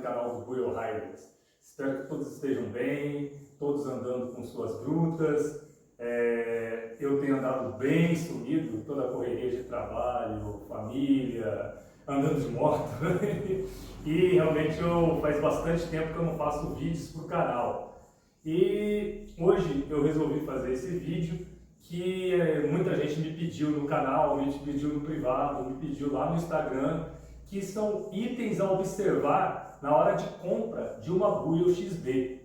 canal do Buell Riders. Espero que todos estejam bem, todos andando com suas brutas. Eu tenho andado bem sumido, toda a correria de trabalho, família, andando de moto. E realmente faz bastante tempo que eu não faço vídeos para o canal. E hoje eu resolvi fazer esse vídeo que muita gente me pediu no canal, me pediu no privado, me pediu lá no Instagram, que são itens a observar na hora de compra de uma Buell XB,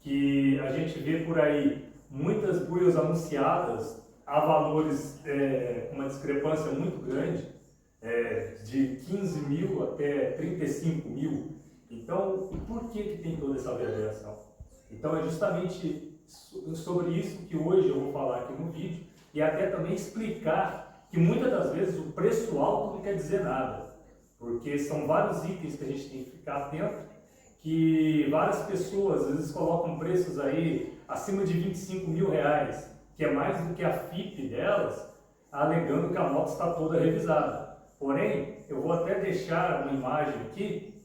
que a gente vê por aí muitas Buells anunciadas a valores com uma discrepância muito grande, de 15 mil até 35 mil. Então, por que tem toda essa variação? Então, é justamente sobre isso que hoje eu vou falar aqui no vídeo e até também explicar que muitas das vezes o preço alto não quer dizer nada, porque são vários itens que a gente tem que ficar atento, que várias pessoas às vezes colocam preços aí acima de 25 mil reais, que é mais do que a FIP delas, alegando que a moto está toda revisada. Porém, eu vou até deixar uma imagem aqui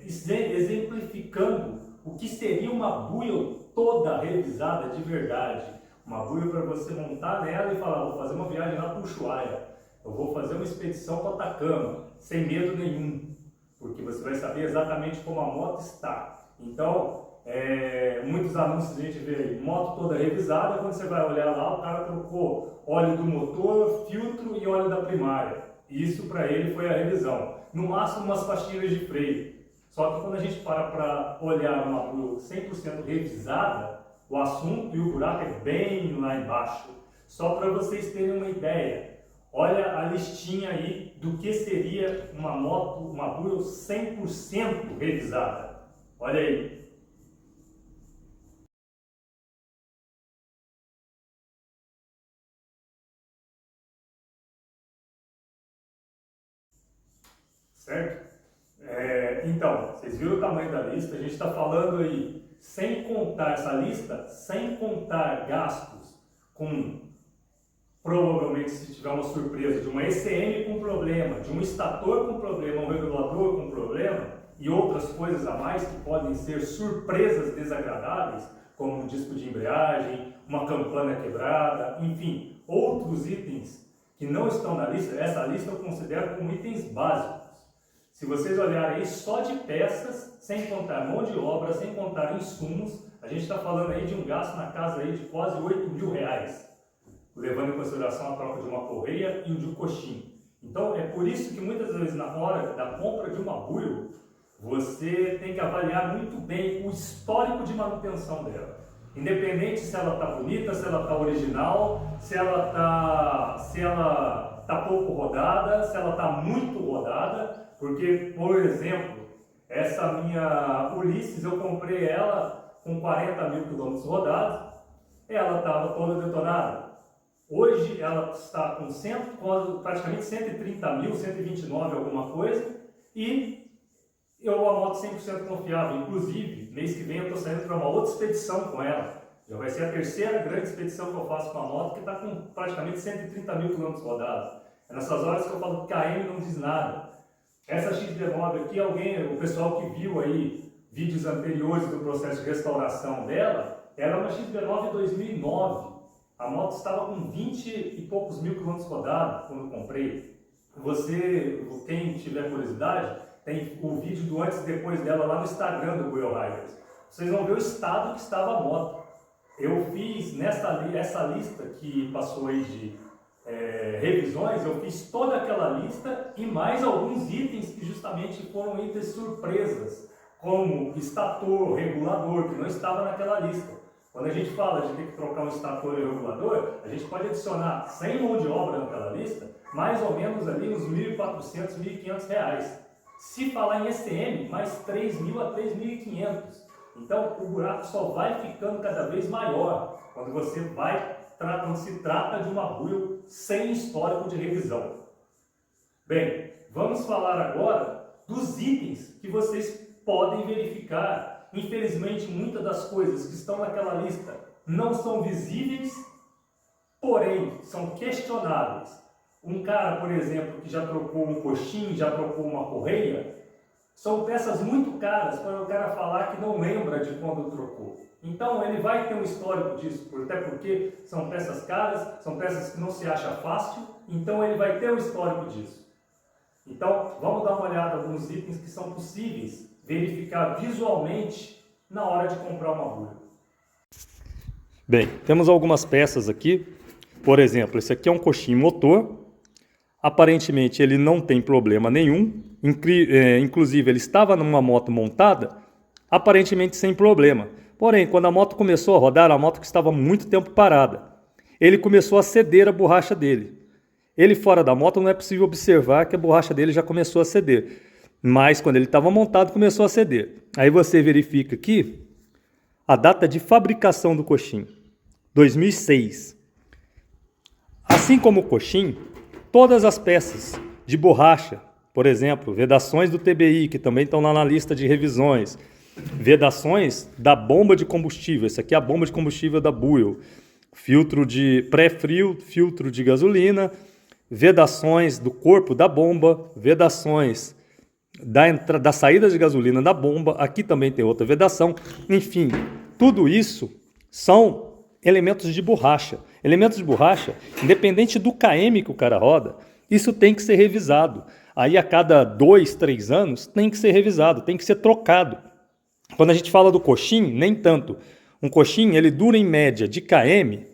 exemplificando o que seria uma Buell toda revisada de verdade. Uma Buell para você montar nela e falar, vou fazer uma viagem lá para o Ushuaia, eu vou fazer uma expedição para o Atacama, sem medo nenhum, porque você vai saber exatamente como a moto está. Então, muitos anúncios a gente vê aí, moto toda revisada, quando você vai olhar lá, o cara trocou óleo do motor, filtro e óleo da primária. Isso para ele foi a revisão. No máximo umas pastilhas de freio. Só que quando a gente para olhar uma Buell 100% revisada, o assunto e o buraco é bem lá embaixo. Só para vocês terem uma ideia, olha a listinha aí do que seria uma moto, uma Buell 100% revisada. Olha aí. Certo? Então, vocês viram o tamanho da lista? A gente está falando aí, sem contar essa lista, sem contar gastos com, provavelmente, se tiver uma surpresa, de uma ECM com problema, de um estator com problema, um regulador com problema, e outras coisas a mais que podem ser surpresas desagradáveis, como um disco de embreagem, uma campana quebrada, enfim, outros itens que não estão na lista. Essa lista eu considero como itens básicos. Se vocês olharem aí só de peças, sem contar mão de obra, sem contar insumos, a gente está falando aí de um gasto na casa aí de quase 8 mil reais, levando em consideração a troca de uma correia e de um coxim. Então é por isso que muitas vezes na hora da compra de uma Buell, você tem que avaliar muito bem o histórico de manutenção dela. Independente se ela está bonita, se ela está original, se ela está pouco rodada, se ela está muito rodada. Porque, por exemplo, essa minha Ulisses, eu comprei ela com 40 mil quilômetros rodados, ela estava toda detonada. Hoje ela está com praticamente 130 mil, 129 alguma coisa, e a moto 100% confiável. Inclusive, mês que vem eu estou saindo para uma outra expedição com ela. Já vai ser a terceira grande expedição que eu faço com a moto, que está com praticamente 130 mil quilômetros rodados. É nessas horas que eu falo que KM não diz nada. Essa XB9 aqui, o pessoal que viu aí vídeos anteriores do processo de restauração dela, era uma XB9 2009. A moto estava com 20 e poucos mil quilômetros rodados quando eu comprei. Quem tiver curiosidade, tem o vídeo do antes e depois dela lá no Instagram do Buell Riders. Vocês vão ver o estado que estava a moto. Eu fiz essa lista que passou aí de revisões, eu fiz toda aquela lista e mais alguns itens que justamente foram itens surpresas, como estator, regulador, que não estava naquela lista. Quando a gente fala de ter que trocar um estator e regulador, a gente pode adicionar, sem mão de obra naquela lista, mais ou menos ali uns R$ 1.400, R$ 1.500. Se falar em ECM, mais R$ 3.000 a R$ 3.500. Então, o buraco só vai ficando cada vez maior quando se trata de uma Buell sem histórico de revisão. Bem, vamos falar agora dos itens que vocês podem verificar. Infelizmente, muitas das coisas que estão naquela lista não são visíveis, porém, são questionáveis. Um cara, por exemplo, que já trocou um coxim, já trocou uma correia, São peças muito caras para o cara falar que não lembra de quando trocou. Então ele vai ter um histórico disso, até porque são peças caras, são peças que não se acha fácil, então ele vai ter um histórico disso. Então vamos dar uma olhada em alguns itens que são possíveis verificar visualmente na hora de comprar uma agulha. Bem, temos algumas peças aqui. Por exemplo, esse aqui é um coxim motor. Aparentemente ele não tem problema nenhum. Inclusive ele estava numa moto montada, aparentemente sem problema. Porém, quando a moto começou a rodar, a moto que estava muito tempo parada, ele começou a ceder a borracha dele. Ele fora da moto não é possível observar que a borracha dele já começou a ceder. Mas quando ele estava montado começou a ceder. Aí você verifica aqui a data de fabricação do coxim, 2006. Assim como o coxim, todas as peças de borracha, por exemplo, vedações do TBI, que também estão lá na lista de revisões, vedações da bomba de combustível, essa aqui é a bomba de combustível da Buell, filtro de pré-frio, filtro de gasolina, vedações do corpo da bomba, vedações da saída de gasolina da bomba, aqui também tem outra vedação, enfim, tudo isso são elementos de borracha. Elementos de borracha, independente do KM que o cara roda, isso tem que ser revisado. Aí a cada 2, 3 anos tem que ser revisado, tem que ser trocado. Quando a gente fala do coxim, nem tanto. Um coxim, ele dura em média de KM,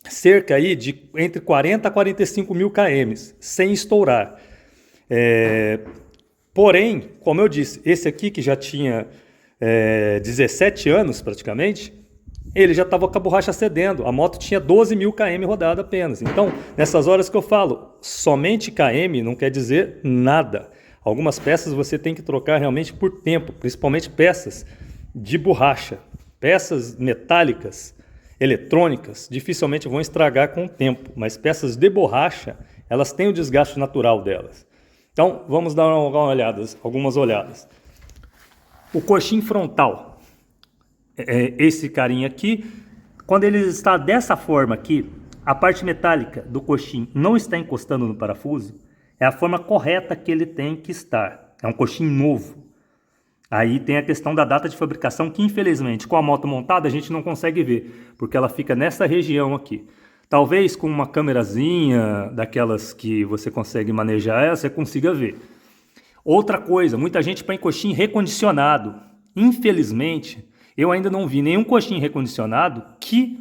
cerca aí de entre 40 a 45 mil km, sem estourar. Porém, como eu disse, esse aqui que já tinha 17 anos praticamente, ele já estava com a borracha cedendo. A moto tinha 12 mil km rodada apenas. Então, nessas horas que eu falo, somente km não quer dizer nada. Algumas peças você tem que trocar realmente por tempo, principalmente peças de borracha. Peças metálicas, eletrônicas, dificilmente vão estragar com o tempo, mas peças de borracha, elas têm o desgaste natural delas. Então, vamos dar algumas olhadas. O coxim frontal, esse carinha aqui, quando ele está dessa forma aqui, a parte metálica do coxim não está encostando no parafuso, é a forma correta que ele tem que estar. É um coxim novo. Aí tem a questão da data de fabricação, que infelizmente com a moto montada a gente não consegue ver, porque ela fica nessa região aqui. Talvez com uma câmerazinha, daquelas que você consegue manejar ela, você consiga ver. Outra coisa, muita gente põe coxim recondicionado. Infelizmente, eu ainda não vi nenhum coxim recondicionado que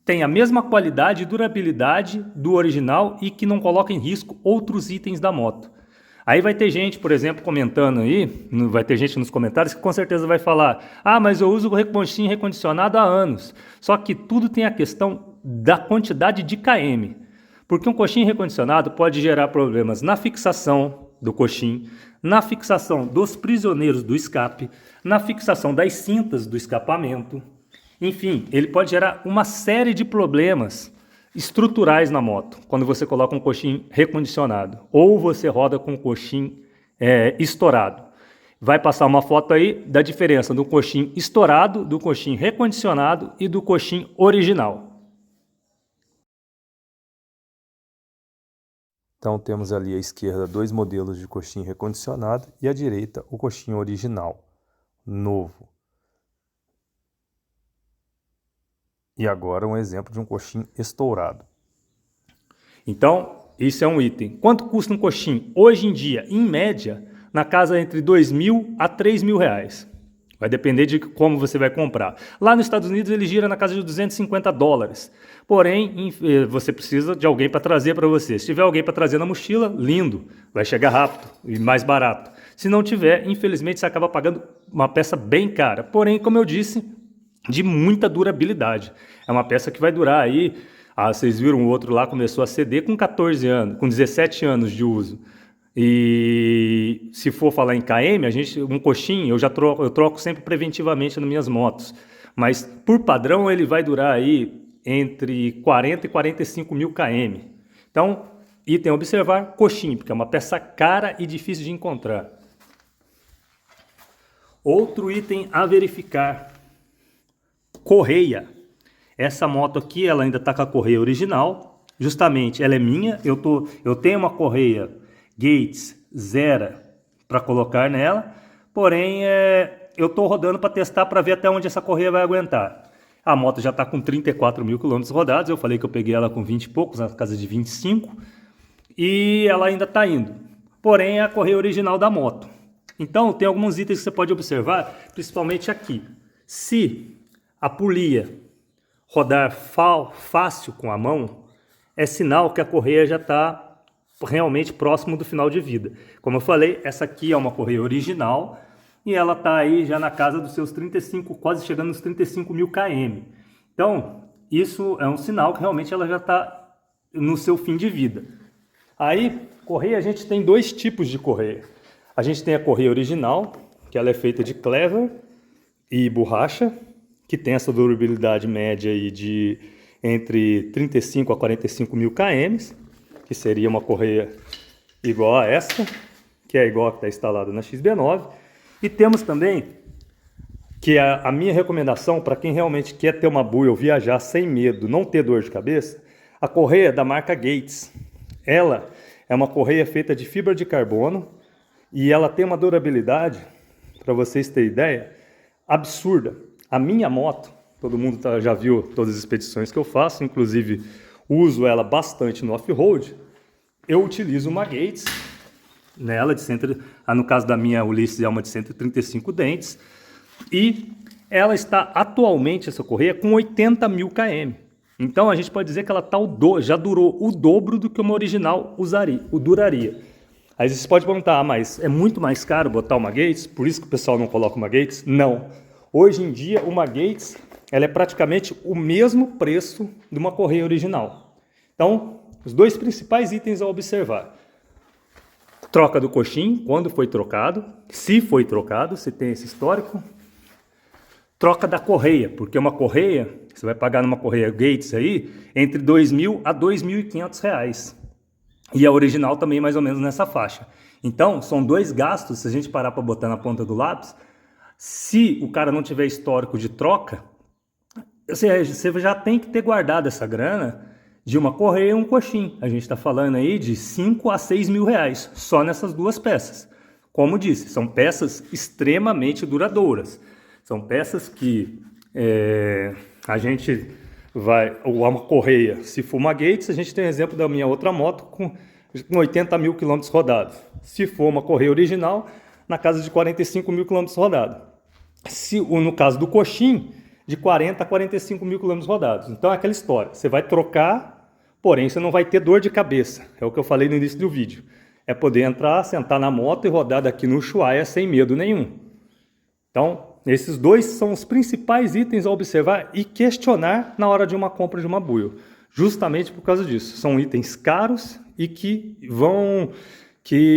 tem a mesma qualidade e durabilidade do original e que não coloca em risco outros itens da moto. Aí vai ter gente, por exemplo, comentando aí, vai ter gente nos comentários que com certeza vai falar: ah, mas eu uso o coxim recondicionado há anos. Só que tudo tem a questão da quantidade de KM. Porque um coxim recondicionado pode gerar problemas na fixação do coxim, na fixação dos prisioneiros do escape, na fixação das cintas do escapamento. Enfim, ele pode gerar uma série de problemas estruturais na moto, quando você coloca um coxim recondicionado, ou você roda com um coxim estourado. Vai passar uma foto aí da diferença do coxim estourado, do coxim recondicionado e do coxim original. Então temos ali à esquerda 2 modelos de coxim recondicionado e à direita o coxim original, novo. E agora um exemplo de um coxim estourado. Então, isso é um item. Quanto custa um coxim? Hoje em dia, em média, na casa entre R$2.000 a R$3.000. Vai depender de como você vai comprar. Lá nos Estados Unidos ele gira na casa de $250. Porém, você precisa de alguém para trazer para você. Se tiver alguém para trazer na mochila, lindo, vai chegar rápido e mais barato. Se não tiver, infelizmente você acaba pagando uma peça bem cara. Porém, como eu disse, de muita durabilidade. É uma peça que vai durar aí, vocês viram o outro lá, começou a ceder com 14 anos, com 17 anos de uso. E se for falar em KM, um coxim eu troco sempre preventivamente nas minhas motos. Mas por padrão ele vai durar aí entre 40 e 45 mil km. Então, item a observar, coxim, porque é uma peça cara e difícil de encontrar. Outro item a verificar, correia. Essa moto aqui, ela ainda está com a correia original, justamente ela é minha, eu tenho uma correia Gates Zera para colocar nela, porém eu estou rodando para testar para ver até onde essa correia vai aguentar. A moto já está com 34 mil quilômetros rodados, eu falei que eu peguei ela com 20 e poucos, na casa de 25, e ela ainda está indo. Porém, é a correia original da moto. Então, tem alguns itens que você pode observar, principalmente aqui. Se a polia rodar fácil com a mão, é sinal que a correia já está realmente próximo do final de vida. Como eu falei, essa aqui é uma correia original e ela está aí já na casa dos seus 35, quase chegando nos 35 mil km. Então, isso é um sinal que realmente ela já está no seu fim de vida. Aí, correia, a gente tem dois tipos de correia. A gente tem a correia original, que ela é feita de clever e borracha, que tem essa durabilidade média aí de entre 35 a 45 mil km, que seria uma correia igual a essa, que é igual a que está instalada na XB9. E temos também, que é a minha recomendação para quem realmente quer ter uma buia ou viajar sem medo, não ter dor de cabeça, a correia da marca Gates. Ela é uma correia feita de fibra de carbono e ela tem uma durabilidade, para vocês terem ideia, absurda. A minha moto, todo mundo já viu todas as expedições que eu faço, inclusive uso ela bastante no off-road. Eu utilizo uma Gates nela, no caso da minha Ulysses é uma de 135 dentes, e ela está atualmente, essa correia, com 80 mil km. Então a gente pode dizer que ela já durou o dobro do que uma original duraria. Aí você pode perguntar, mas é muito mais caro botar uma Gates? Por isso que o pessoal não coloca uma Gates? Não. Hoje em dia, uma Gates ela é praticamente o mesmo preço de uma correia original. Então, os dois principais itens a observar. Troca do coxim, quando foi trocado, se foi trocado, se tem esse histórico. Troca da correia, porque uma correia, você vai pagar numa correia Gates aí, entre R$2.000 a R$2.500. E a original também mais ou menos nessa faixa. Então, são dois gastos, se a gente parar para botar na ponta do lápis. Se o cara não tiver histórico de troca, você já tem que ter guardado essa grana de uma correia e um coxim. A gente está falando aí de 5 a 6 mil reais, só nessas duas peças. Como disse, são peças extremamente duradouras. São peças que a gente vai... Uma correia, se for uma Gates, a gente tem exemplo da minha outra moto com 80 mil quilômetros rodados. Se for uma correia original, na casa de 45 mil quilômetros rodados. No caso do coxim, de 40 a 45 mil quilômetros rodados. Então é aquela história, você vai trocar, porém você não vai ter dor de cabeça. É o que eu falei no início do vídeo. É poder entrar, sentar na moto e rodar daqui no Ushuaia sem medo nenhum. Então, esses dois são os principais itens a observar e questionar na hora de uma compra de uma buio. Justamente por causa disso. São itens caros e que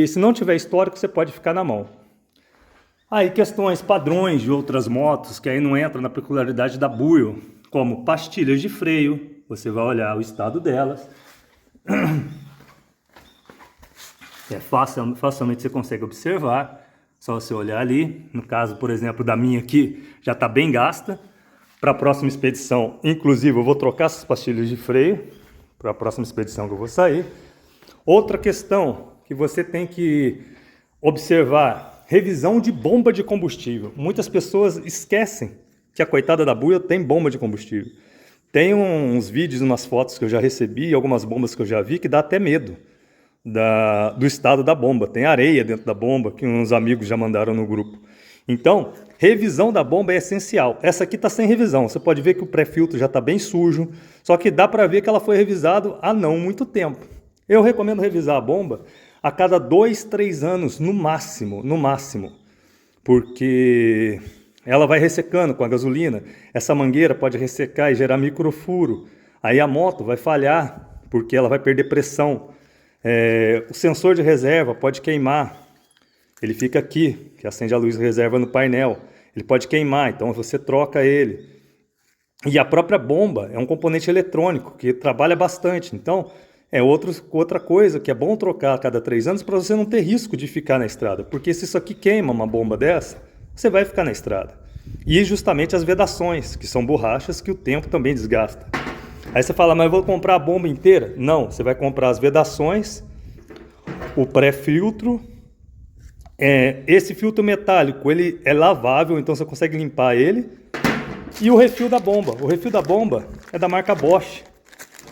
se não tiver histórico, você pode ficar na mão. Aí questões padrões de outras motos, que aí não entra na peculiaridade da buio, como pastilhas de freio, você vai olhar o estado delas. Facilmente você consegue observar, só você olhar ali. No caso, por exemplo, da minha aqui, já está bem gasta. Para a próxima expedição, inclusive, eu vou trocar essas pastilhas de freio, para a próxima expedição que eu vou sair. Outra questão que você tem que observar, revisão de bomba de combustível. Muitas pessoas esquecem que a coitada da buia tem bomba de combustível. Tem uns vídeos, umas fotos que eu já recebi, algumas bombas que eu já vi, que dá até medo do estado da bomba. Tem areia dentro da bomba, que uns amigos já mandaram no grupo. Então, revisão da bomba é essencial. Essa aqui está sem revisão. Você pode ver que o pré-filtro já está bem sujo, só que dá para ver que ela foi revisada há não muito tempo. Eu recomendo revisar a bomba a cada 2, 3 anos, no máximo, porque ela vai ressecando com a gasolina, essa mangueira pode ressecar e gerar microfuro, aí a moto vai falhar, porque ela vai perder pressão, o sensor de reserva pode queimar, ele fica aqui, que acende a luz de reserva no painel, ele pode queimar, então você troca ele, e a própria bomba é um componente eletrônico, que trabalha bastante, então outra coisa que é bom trocar a cada 3 anos para você não ter risco de ficar na estrada. Porque se isso aqui queima uma bomba dessa, você vai ficar na estrada. E justamente as vedações, que são borrachas que o tempo também desgasta. Aí você fala, mas eu vou comprar a bomba inteira? Não, você vai comprar as vedações, o pré-filtro Esse filtro metálico, ele é lavável, então você consegue limpar ele. E o refil da bomba. O refil da bomba é da marca Bosch,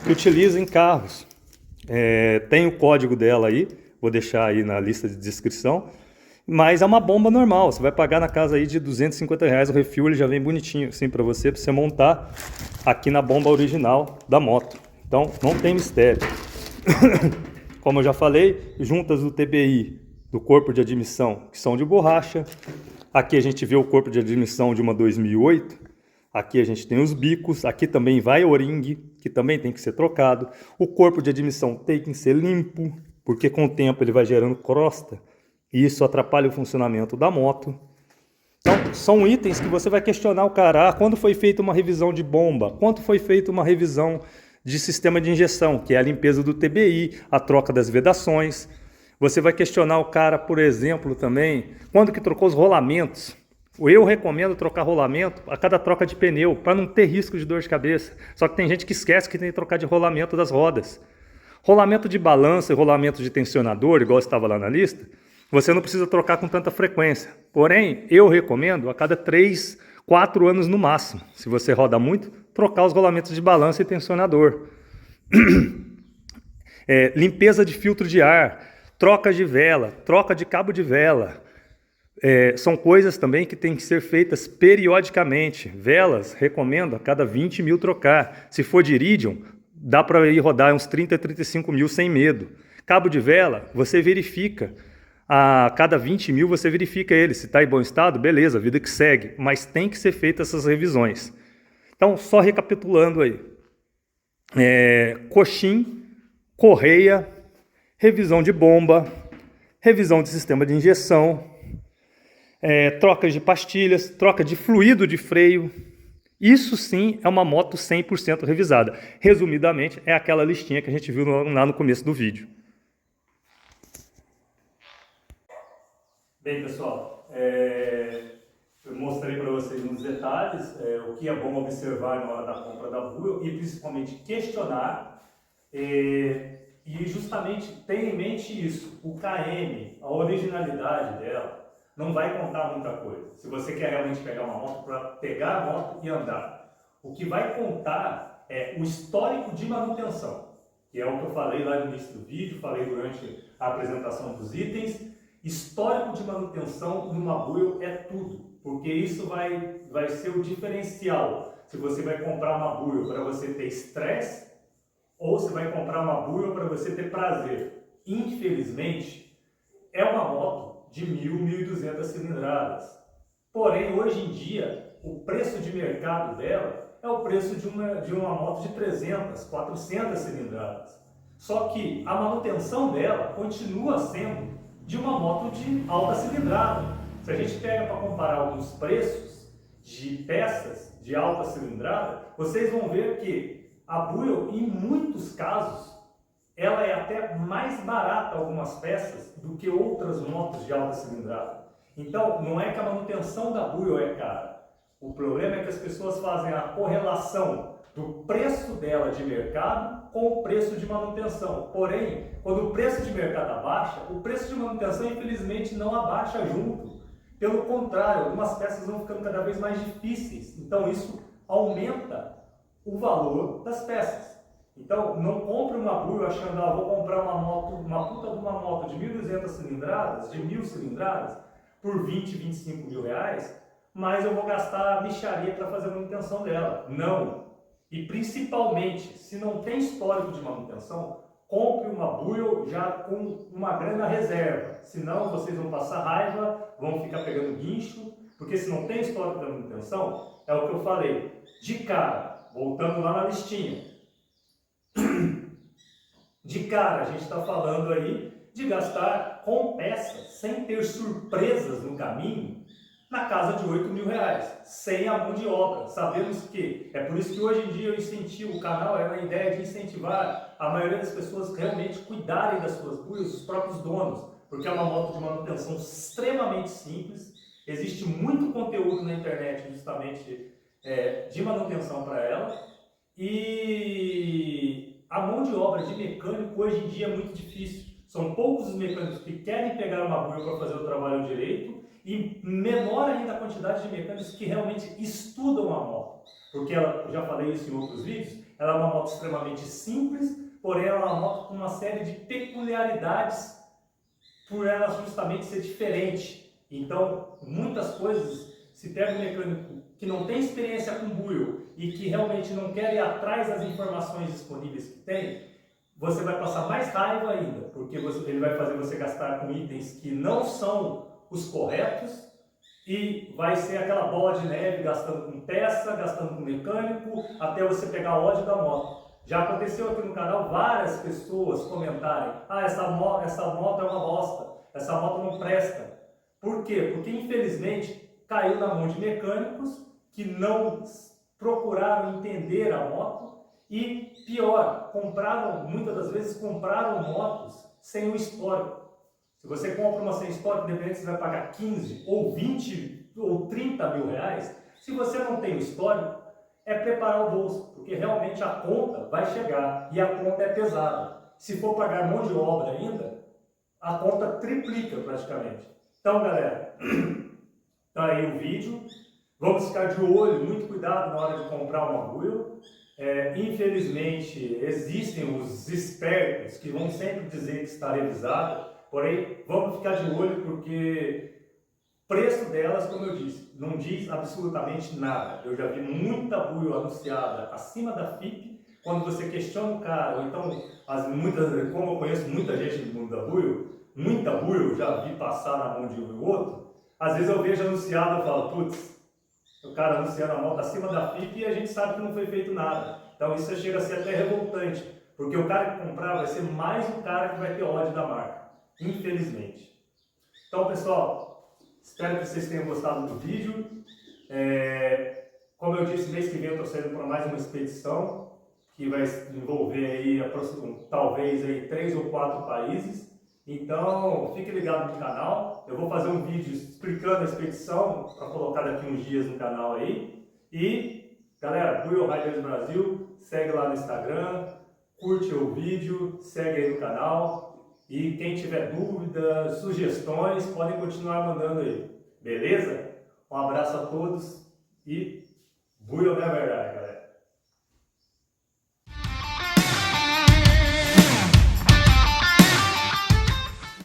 que utiliza em carros. Tem o código dela aí, vou deixar aí na lista de descrição. Mas é uma bomba normal, você vai pagar na casa aí de R$ 250 o refil, ele já vem bonitinho assim para você montar aqui na bomba original da moto. Então não tem mistério. Como eu já falei, juntas do TBI do corpo de admissão, que são de borracha. Aqui a gente vê o corpo de admissão de uma 2008. Aqui a gente tem os bicos. Aqui também vai o O-ring, que também tem que ser trocado. O corpo de admissão tem que ser limpo, porque com o tempo ele vai gerando crosta. E isso atrapalha o funcionamento da moto. Então, são itens que você vai questionar o cara. Quando foi feita uma revisão de bomba? Quando foi feita uma revisão de sistema de injeção, que é a limpeza do TBI, a troca das vedações. Você vai questionar o cara, por exemplo, também, quando que trocou os rolamentos. Eu recomendo trocar rolamento a cada troca de pneu, para não ter risco de dor de cabeça. Só que tem gente que esquece que tem que trocar de rolamento das rodas. Rolamento de balança e rolamento de tensionador, igual estava lá na lista, você não precisa trocar com tanta frequência. Porém, eu recomendo a cada 3, 4 anos no máximo. Se você roda muito, trocar os rolamentos de balança e tensionador. Limpeza de filtro de ar, troca de vela, troca de cabo de vela. São coisas também que têm que ser feitas periodicamente. Velas, recomendo a cada 20 mil trocar. Se for de iridium, dá para ir rodar uns 30, 35 mil sem medo. Cabo de vela, você verifica. A cada 20 mil você verifica ele. Se está em bom estado, beleza, vida que segue. Mas tem que ser feitas essas revisões. Então, só recapitulando aí. Coxim, correia, revisão de bomba, revisão de sistema de injeção, troca de pastilhas, troca de fluido de freio. Isso sim é uma moto 100% revisada. Resumidamente, é aquela listinha que a gente viu lá no começo do vídeo. Bem, pessoal, eu mostrei para vocês nos detalhes o que é bom observar na hora da compra da Buell e principalmente questionar e justamente ter em mente isso, o KM, a originalidade dela, não vai contar muita coisa. Se você quer realmente pegar uma moto para pegar a moto e andar, o que vai contar é o histórico de manutenção, que é o que eu falei lá no início do vídeo, falei durante a apresentação dos itens. Histórico de manutenção numa Buell é tudo, porque isso vai ser o diferencial. Se você vai comprar uma Buell para você ter estresse ou se vai comprar uma Buell para você ter prazer. Infelizmente, é uma moto de 1.000, 1.200 cilindradas. Porém, hoje em dia, o preço de mercado dela é o preço de uma moto de 300, 400 cilindradas. Só que a manutenção dela continua sendo de uma moto de alta cilindrada. Se a gente pega para comparar alguns preços de peças de alta cilindrada, vocês vão ver que a Buell, em muitos casos, ela é até mais barata algumas peças do que outras motos de alta cilindrada. Então, não é que a manutenção da Buell é cara. O problema é que as pessoas fazem a correlação do preço dela de mercado com o preço de manutenção. Porém, quando o preço de mercado abaixa, o preço de manutenção infelizmente não abaixa junto. Pelo contrário, algumas peças vão ficando cada vez mais difíceis. Então isso aumenta o valor das peças. Então não compre uma Buell achando, vou comprar uma puta de uma moto de 1.200 cilindradas, de 1.000 cilindradas, por 20, 25 mil reais, mas eu vou gastar mixaria para fazer a manutenção dela. Não! E principalmente, se não tem histórico de manutenção, compre uma Buell já com uma grana reserva. Senão vocês vão passar raiva, vão ficar pegando guincho, porque se não tem histórico de manutenção, é o que eu falei. De cara, voltando lá na listinha. De cara, a gente está falando aí de gastar com peças, sem ter surpresas no caminho, na casa de 8 mil reais, sem a mão de obra. Sabemos que, é por isso que hoje em dia eu incentivo, o canal é uma ideia de incentivar a maioria das pessoas realmente cuidarem das suas Buells, os próprios donos, porque é uma moto de manutenção extremamente simples, existe muito conteúdo na internet justamente de manutenção para ela, e a mão de obra de mecânico hoje em dia é muito difícil. São poucos os mecânicos que querem pegar uma buio para fazer o trabalho direito e menor ainda a quantidade de mecânicos que realmente estudam a moto. Porque ela, eu já falei isso em outros vídeos, ela é uma moto extremamente simples, porém ela é uma moto com uma série de peculiaridades por ela justamente ser diferente. Então, muitas coisas, se pega um mecânico que não tem experiência com buio e que realmente não quer ir atrás das informações disponíveis que tem, você vai passar mais raiva ainda, porque ele vai fazer você gastar com itens que não são os corretos e vai ser aquela bola de neve gastando com peça, gastando com mecânico, até você pegar ódio da moto. Já aconteceu aqui no canal várias pessoas comentarem: ah, essa moto é uma bosta, essa moto não presta. Por quê? Porque infelizmente caiu na mão de mecânicos que não procuraram entender a moto e pior, muitas das vezes compraram motos sem o histórico. Se você compra uma sem histórico, dependendo, você vai pagar 15 ou 20 ou 30 mil reais. Se você não tem o histórico, é preparar o bolso, porque realmente a conta vai chegar e a conta é pesada. Se for pagar mão de obra ainda, a conta triplica praticamente. Então, galera, tá aí o vídeo. Vamos ficar de olho, muito cuidado na hora de comprar uma buio. Infelizmente, existem os espertos que vão sempre dizer que está revisado, porém, vamos ficar de olho porque o preço delas, como eu disse, não diz absolutamente nada. Eu já vi muita buio anunciada acima da FIP. Quando você questiona o cara, ou então, como eu conheço muita gente do mundo da buio, muita buio eu já vi passar na mão de um e outro, às vezes eu vejo anunciado e falo, putz, o cara anunciando a moto acima da FIP e a gente sabe que não foi feito nada. Então isso chega a ser até revoltante, porque o cara que comprar vai ser mais um cara que vai ter ódio da marca, infelizmente. Então, pessoal, espero que vocês tenham gostado do vídeo. Como eu disse, mês que vem eu estou saindo para mais uma expedição que vai envolver aí, talvez aí 3 ou 4 países. Então, fique ligado no canal. Eu vou fazer um vídeo explicando a expedição para colocar daqui uns dias no canal aí. E, galera, Buio Riders Brasil, segue lá no Instagram, curte o vídeo, segue aí no canal. E quem tiver dúvidas, sugestões, podem continuar mandando aí. Beleza? Um abraço a todos e Buio Never Die.